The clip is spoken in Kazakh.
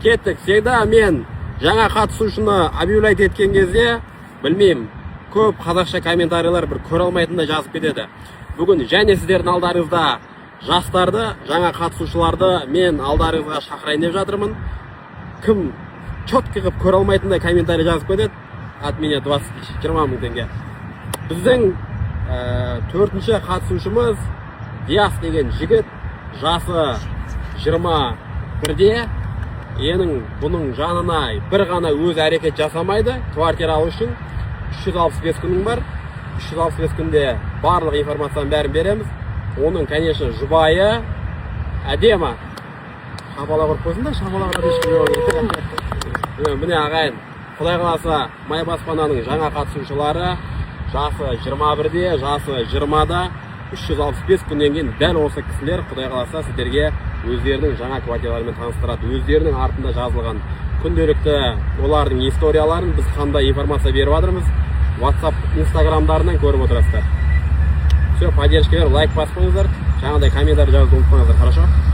кеттік. Всегда мен жаңа қатысушыны объявлять еткен кезде, білмеймін, көп қазақша комментарийлар бір көре алмайтындай жазып кетеді. Бүгін және сіздердің алдарыңызда жастарды, жаңа қатысушыларды мен алдарыңызға шақырайын деп жатырмын. Кім четко қылып көре алмайтындай комментарий жазып кетеді, от меня 20 мың теңге. Біздің төртінші қатысушымыз Диас деген жігіт, жасы 21-де. Бұның жанына бір ғана өз әрекет жасамайды. Квартира алу үшін 365 күнің бар. 365 күнде барлық информацияны бәрін береміз. Оның, конечно, жұбайы әдемі. Шапалақ ұрып қойсын да, шапалаққа ешкім жоқ. Міне ағайын, Құдай қаласа, Май баспананың жаңа қатысушылары, жасы 21-де, жасы 20-да, 365 күннен кейін дәл осы кісілер Құдай қаласа сіздерге өздерінің жаңа квартираларымен таныстырады. Өздерінің артында жазылған күнделікті олардың историяларын біз қандай информация беріп жатырмыз, WhatsApp, Instagramдарынан көріп отырасыздар. Все, поддержка бер, лайк баспаңыздар, жаңағыдай комментарий жазуды ұмытпаңыздар, хорошо?